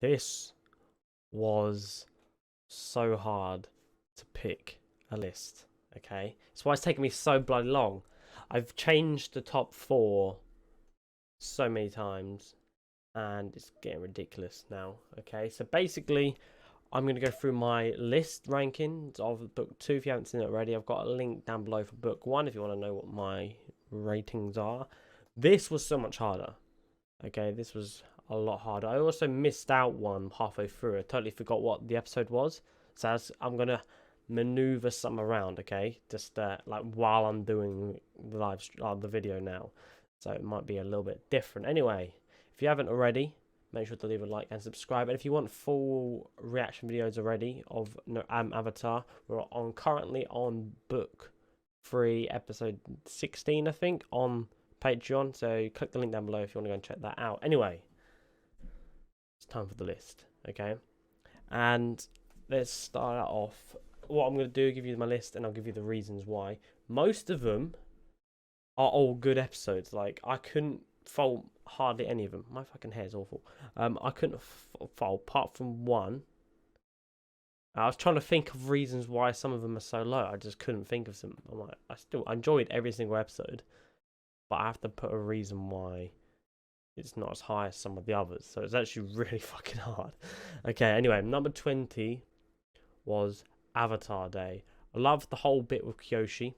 This was so hard to pick a list. Okay, that's why it's taken me so bloody long. I've changed the top four so many times, and it's getting ridiculous now. Okay, so basically, I'm going to go through my list rankings of book two. If you haven't seen it already, I've got a link down below for book one if you want to know what my ratings are. This was so much harder. Okay, this was a lot harder. I also missed out one halfway through. I totally forgot what the episode was. So I'm going to maneuver some around, okay? Just like while I'm doing the video now. So it might be a little bit different. Anyway, if you haven't already, make sure to leave a like and subscribe. And if you want full reaction videos already of Avatar, we're currently on book 3, episode 16, I think, on Patreon. So click the link down below if you want to go and check that out. Anyway, it's time for the list, okay? And let's start off. What I'm going to do, give you my list, and I'll give you the reasons why. Most of them are all good episodes. Like, I couldn't fault hardly any of them. My fucking hair is awful. I couldn't fault apart from one. I was trying to think of reasons why some of them are so low. I just couldn't think of some. I'm like, I enjoyed every single episode, but I have to put a reason why it's not as high as some of the others. So it's actually really fucking hard. Okay, anyway, number 20 was Avatar Day. I loved the whole bit with Kyoshi.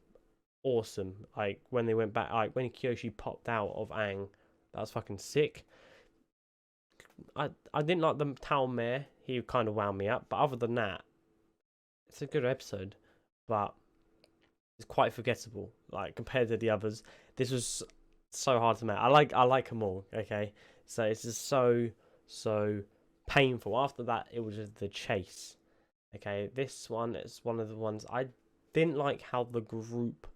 Awesome. Like when they went back, like when Kyoshi popped out of Aang, that was fucking sick. I didn't like the town mayor. He kind of wound me up, but other than that, it's a good episode. But it's quite forgettable. Like compared to the others, this was so hard to make. I like them all. Okay, so it's just so painful. After that, it was just the chase. Okay, this one is one of the ones I didn't like how the group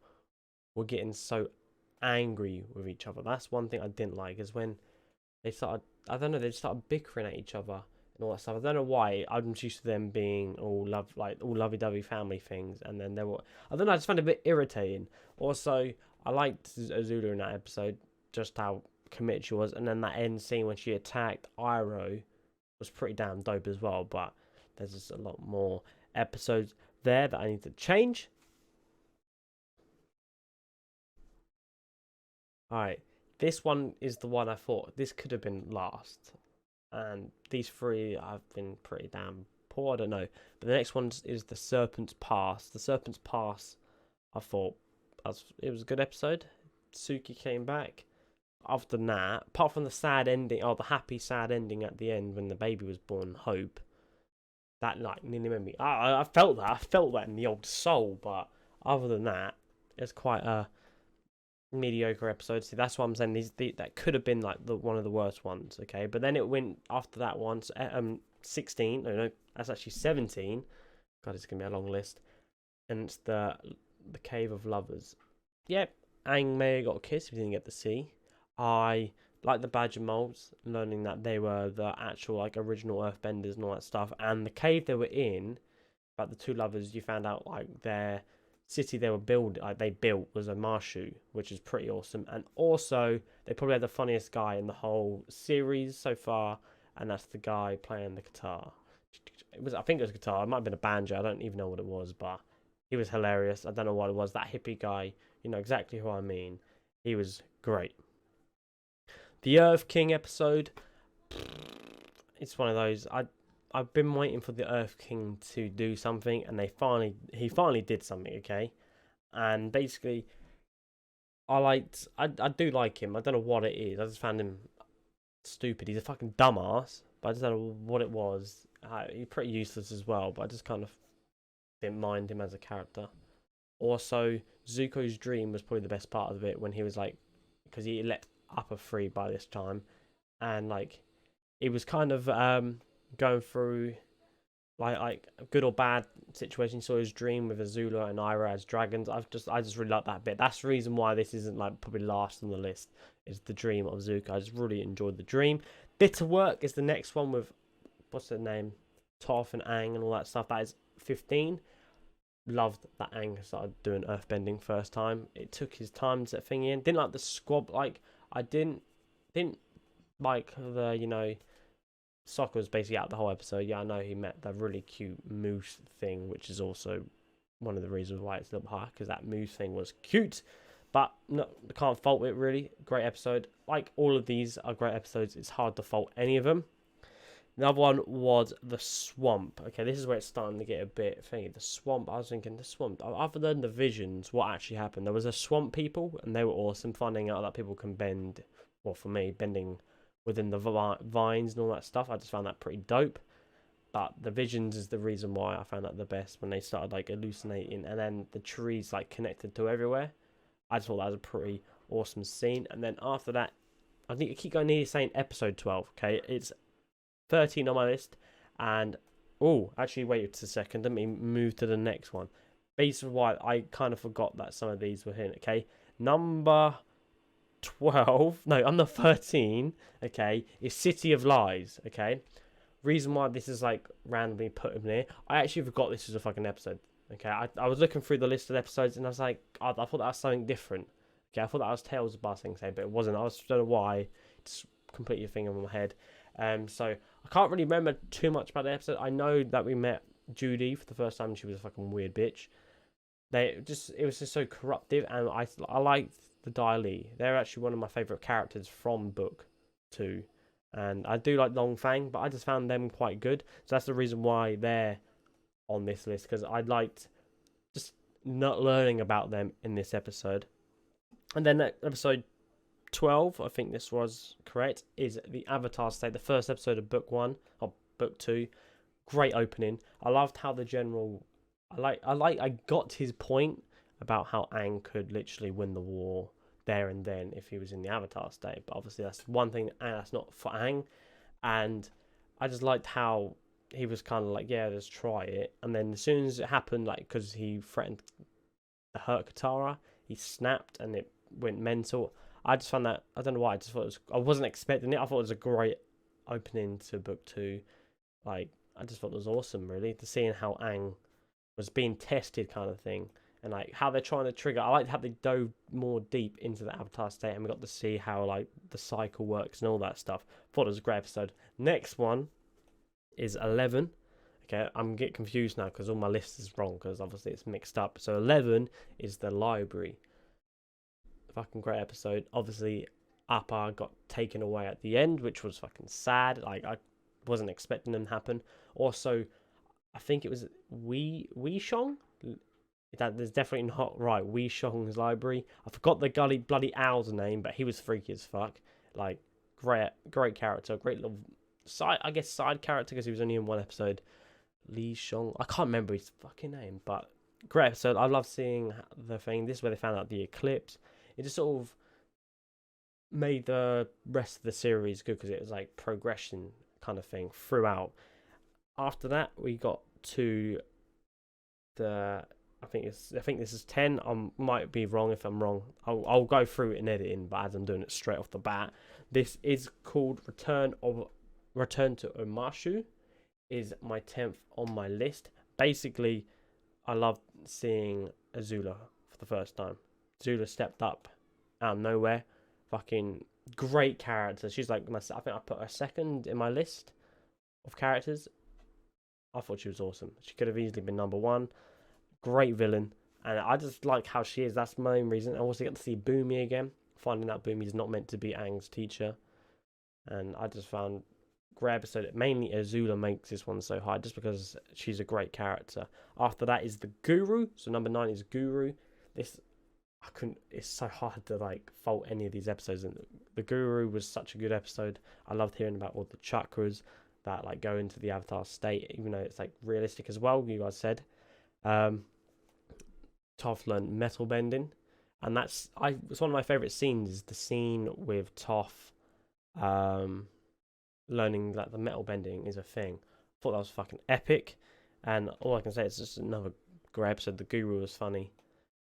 were getting so angry with each other. That's one thing I didn't like is when they started. I don't know. They started bickering at each other and all that stuff. I don't know why. I'm just used to them being all all lovey-dovey family things, and then they were. I don't know. I just found it a bit irritating. Also, I liked Azula in that episode, just how committed she was, and then that end scene when she attacked Iroh was pretty damn dope as well. But there's just a lot more episodes there that I need to change. Alright, this one is the one I thought this could have been last. And these three have been pretty damn poor, I don't know. But the next one is The Serpent's Pass. The Serpent's Pass, I thought it was a good episode. Suki came back. Other than that, apart from the sad ending, the happy sad ending at the end when the baby was born, Hope, that like nearly made me. I felt that. I felt that in the old soul. But other than that, it's quite a mediocre episode. See, that's what I'm saying. That could have been like one of the worst ones. Okay, but then it went after that one. 16. No, that's actually 17. God, it's gonna be a long list. And it's the Cave of Lovers. Yep, Aang may have got a kiss if you didn't get to see. I like the Badger Moles, learning that they were the actual like original Earthbenders and all that stuff. And the cave they were in, about the two lovers, you found out like their city they were they built was a Marshu, which is pretty awesome. And also, they probably had the funniest guy in the whole series so far, and that's the guy playing the guitar. I think it was guitar. It might have been a banjo. I don't even know what it was, but he was hilarious. I don't know what it was. That hippie guy, you know exactly who I mean. He was great. The Earth King episode, it's one of those. I've been waiting for the Earth King to do something, and he finally did something. Okay, and basically, I do like him. I don't know what it is. I just found him stupid. He's a fucking dumbass, but I just don't know what it was. He's pretty useless as well, but I just kind of didn't mind him as a character. Also, Zuko's dream was probably the best part of it when he was like, because he let Upper free by this time, and like he was kind of going through like a good or bad situation. He saw his dream with Azula and Iroh as dragons. I just really like that bit. That's the reason why this isn't like probably last on the list. Is the dream of Zuko. I just really enjoyed the dream. Bitter Work is the next one with what's her name, Toph and Aang and all that stuff. That is 15. Loved that Aang started doing earthbending first time. It took his time to set thing in. Didn't like the squab. Like I didn't like the Sokka was basically out the whole episode. Yeah, I know he met the really cute moose thing, which is also one of the reasons why it's a little higher, because that moose thing was cute. But no, I can't fault it really. Great episode. Like all of these are great episodes. It's hard to fault any of them. The other one was the swamp. Okay, this is where it's starting to get a bit thingy. The swamp. I was thinking the swamp. Other than the visions, what actually happened? There was a swamp people, and they were awesome. Finding out that people can bend. Well, for me, bending within the vines and all that stuff. I just found that pretty dope. But the visions is the reason why I found that the best, when they started like hallucinating, and then the trees like connected to everywhere. I just thought that was a pretty awesome scene. And then after that, I think I keep going near saying episode 12. Okay, it's 13 on my list, and oh, actually, wait a second. Let me move to the next one. Basically, why I kind of forgot that some of these were here. Okay, number 12. No, number 13. Okay, is City of Lies. Okay, reason why this is like randomly put in there. I actually forgot this was a fucking episode. Okay, I was looking through the list of episodes and I was like, I thought that was something different. Okay, I thought that was Tales of Bar Sing Say, but it wasn't. I don't know why. Just completely a thing in my head. So I can't really remember too much about the episode. I know that we met Judy for the first time and she was a fucking weird bitch. It was just so corruptive, and I liked the Dai Li. They're actually one of my favourite characters from book 2. And I do like Long Fang, but I just found them quite good. So that's the reason why they're on this list, because I liked just not learning about them in this episode. And then episode 12, I think this was correct, is the Avatar State, the first episode of book 1 or book 2. Great opening. I loved how the general, I got his point about how Aang could literally win the war there and then if he was in the Avatar state, but obviously that's one thing, and that's not for Aang. And I just liked how he was kind of like, yeah, let's try it, and then as soon as it happened, like, because he threatened to hurt Katara, he snapped and it went mental. I just found that, I don't know why, I wasn't expecting it. I thought it was a great opening to book 2. Like, I just thought it was awesome, really, to seeing how Aang was being tested, kind of thing, and like how they're trying to trigger. I liked how they dove more deep into the Avatar state, and we got to see how like the cycle works and all that stuff. Thought it was a great episode. Next one is 11. Okay, I'm getting confused now because all my list is wrong, because obviously it's mixed up. So 11 is the library. Fucking great episode. Obviously, Appa got taken away at the end, which was fucking sad. Like, I wasn't expecting them to happen. Also, I think it was Wei Shong. That is definitely not right. Wei Shong's library. I forgot the gully bloody owl's name, but he was freaky as fuck. Like, great character, great little side character, because he was only in one episode. Li Shong. I can't remember his fucking name, but great episode. I love seeing the thing. This is where they found out the eclipse. It just sort of made the rest of the series good, because it was like progression kind of thing throughout. After that, we got to the, I think this is 10. I might be wrong. If I'm wrong, I'll go through it in editing, but as I'm doing it straight off the bat, this is called Return to Omashu. Is my 10th on my list. Basically, I loved seeing Azula for the first time. Azula stepped up out of nowhere. Fucking great character. She's like I think I put her second in my list of characters. I thought she was awesome. She could have easily been number 1. Great villain, and I just like how she is. That's my main reason. I also got to see Boomy again, finding out Boomy is not meant to be Aang's teacher, and I just found great episode. Mainly Azula makes this one so high, just because she's a great character. After that is the Guru. So number 9 is Guru. It's so hard to like fault any of these episodes, and the Guru was such a good episode. I loved hearing about all the chakras that like go into the Avatar state, even though it's like realistic as well, you guys said. Toph learned metal bending, and it's one of my favorite scenes, is the scene with Toph learning that the metal bending is a thing. I thought that was fucking epic, and all I can say is just another great episode. The Guru was funny,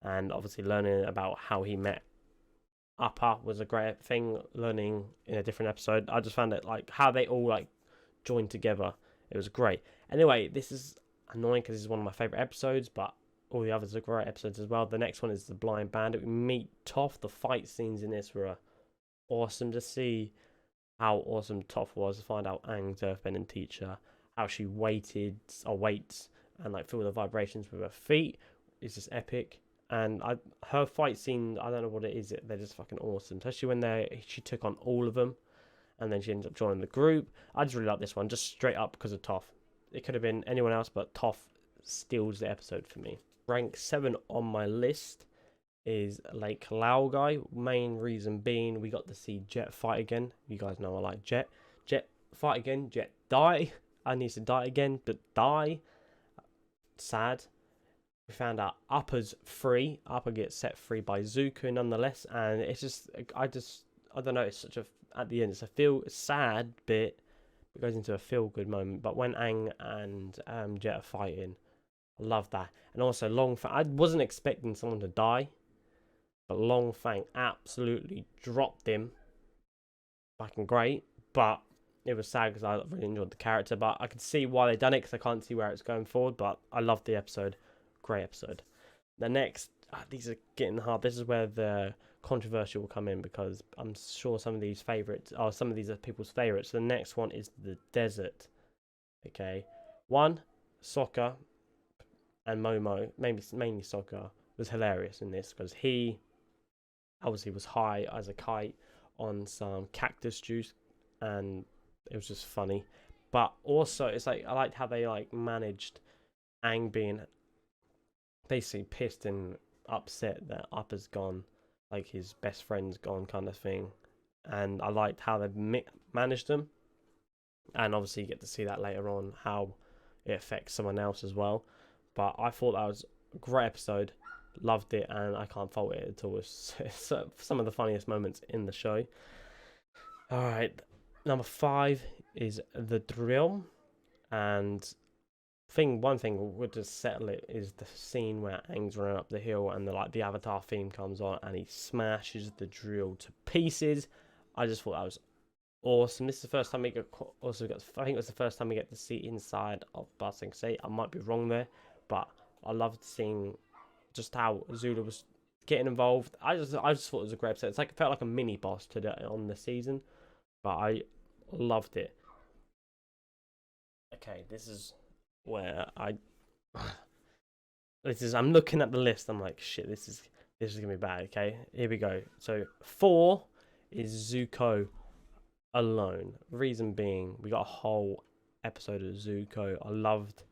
and obviously learning about how he met Appa was a great thing. Learning in a different episode, I just found it like how they all like joined together. It was great. Anyway, this is annoying because this is one of my favorite episodes, but all the others are great episodes as well. The next one is the Blind Bandit. We meet Toph. The fight scenes in this were awesome to see. how awesome Toph was. Find out Aang's earthbending teacher, how she waits and like feel the vibrations with her feet is just epic. And her fight scene, I don't know what it is. They're just fucking awesome, especially when she took on all of them, and then she ends up joining the group. I just really like this one, just straight up because of Toph. It could have been anyone else, but Toph steals the episode for me. Rank 7 on my list is Lake Laogai. Main reason being we got to see Jet fight again. You guys know I like Jet. Jet fight again. Jet die. I need to die again, but die. Sad. We found out Appa's free. Appa gets set free by Zuko nonetheless, and it's just I don't know. It's such a at the end. It's a sad bit. It goes into a feel good moment. But when Aang and Jet are fighting, I love that. And also Long Fang. I wasn't expecting someone to die, but Long Fang absolutely dropped him. Fucking great. But it was sad because I really enjoyed the character. But I could see why they done it because I can't see where it's going forward. But I loved the episode. Great episode. The next, these are getting hard. This is where the controversy will come in because I'm sure some of these are people's favorites. The next one is the desert. Okay, one, Sokka and Momo, mainly Sokka, was hilarious in this because he obviously was high as a kite on some cactus juice, and it was just funny. But also, it's like I liked how they like managed Aang being basically pissed and upset that Appa's gone, like his best friend's gone, kind of thing. And I liked how they managed them, and obviously you get to see that later on how it affects someone else as well. But I thought that was a great episode, loved it, and I can't fault it at all. It's some of the funniest moments in the show. All right, number 5 is The Drill, and one thing we'll just settle it is the scene where Aang's running up the hill and the Avatar theme comes on and he smashes the drill to pieces. I just thought that was awesome. This is the first time I think it was the first time we get to see inside of Ba Sing Se. I might be wrong there, but I loved seeing just how Azula was getting involved. I just thought it was a great episode. It felt like a mini boss on the season, but I loved it. Okay, this is where I'm looking at the list. I'm like, shit, this is gonna be bad. Okay, here we go. So 4 is Zuko alone. Reason being, we got a whole episode of Zuko. I loved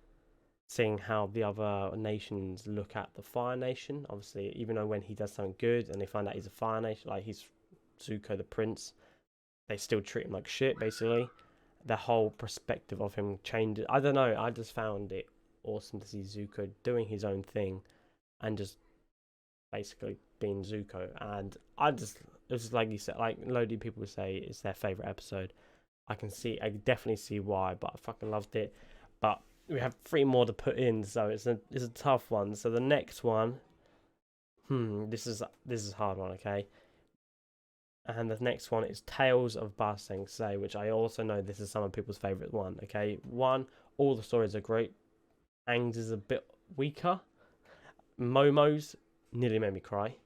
seeing how the other nations look at the Fire Nation. Obviously, even though when he does something good and they find out he's a Fire Nation, like he's Zuko the Prince, they still treat him like shit, basically. The whole perspective of him changed. I don't know. I just found it awesome to see Zuko doing his own thing and just basically being Zuko. And it was like you said, like loads of people say it's their favorite episode. I definitely see why, but I fucking loved it. But we have 3 more to put in, so it's a tough one. So the next one, this is a hard one, okay? And the next one is Tales of Ba Sing Se, which I also know this is some of people's favourite one. Okay, all the stories are great. Aang's is a bit weaker. Momo's nearly made me cry.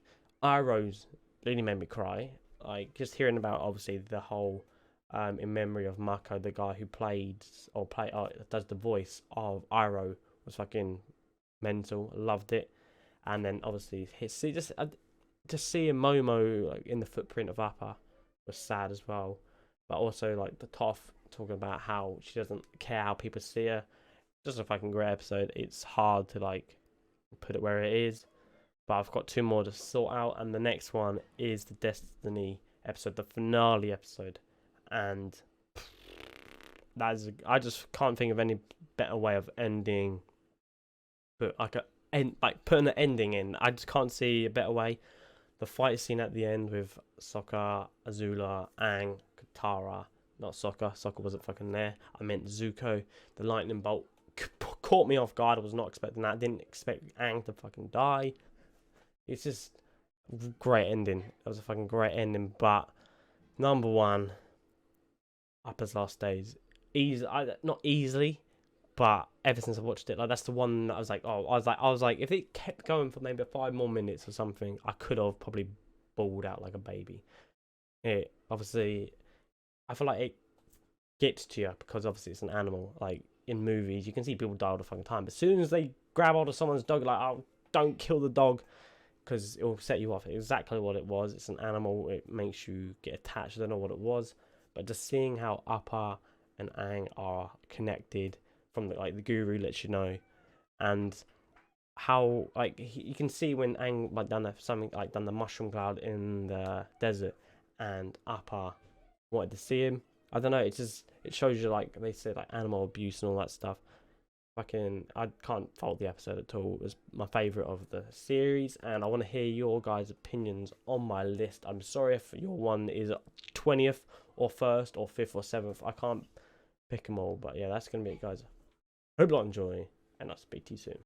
Iroh's really made me cry. Like just hearing about obviously the whole in memory of Mako, the guy who does the voice of Iroh, was fucking mental. Loved it. And then obviously just seeing Momo like in the footprint of Appa was sad as well. But also like the Toph talking about how she doesn't care how people see her. Just a fucking great episode. It's hard to like put it where it is, but I've got 2 more to sort out, and the next one is the Destiny episode, the finale episode, and I just can't think of any better way of ending, but putting an ending in. I just can't see a better way. The fight scene at the end with Sokka, Azula, Aang, Katara, not Sokka. Sokka wasn't fucking there. I meant Zuko. The lightning bolt caught me off guard. I was not expecting that. I didn't expect Aang to fucking die. It's just great ending. It was a fucking great ending. But number 1, Appa's Last Days. Not easily, but ever since I watched it, like that's the one that I was like, if it kept going for maybe 5 more minutes or something, I could have probably bawled out like a baby. It obviously I feel like it gets to you because obviously it's an animal. Like in movies, you can see people die all the fucking time. But as soon as they grab hold of someone's dog, like, oh, don't kill the dog because it will set you off. Exactly what it was. It's an animal. It makes you get attached. I don't know what it was, but just seeing how Appa and Aang are connected from the guru lets you know, and how like you can see when Aang like done the mushroom cloud in the desert, and Appa wanted to see him. I don't know. It shows you like they say like animal abuse and all that stuff. I can't fault the episode at all. It was my favorite of the series, and I want to hear your guys' opinions on my list. I'm sorry if your one is 20th or first or fifth or seventh. I can't pick them all, but yeah, that's gonna be it, guys. Hope you enjoy, and I'll speak to you soon.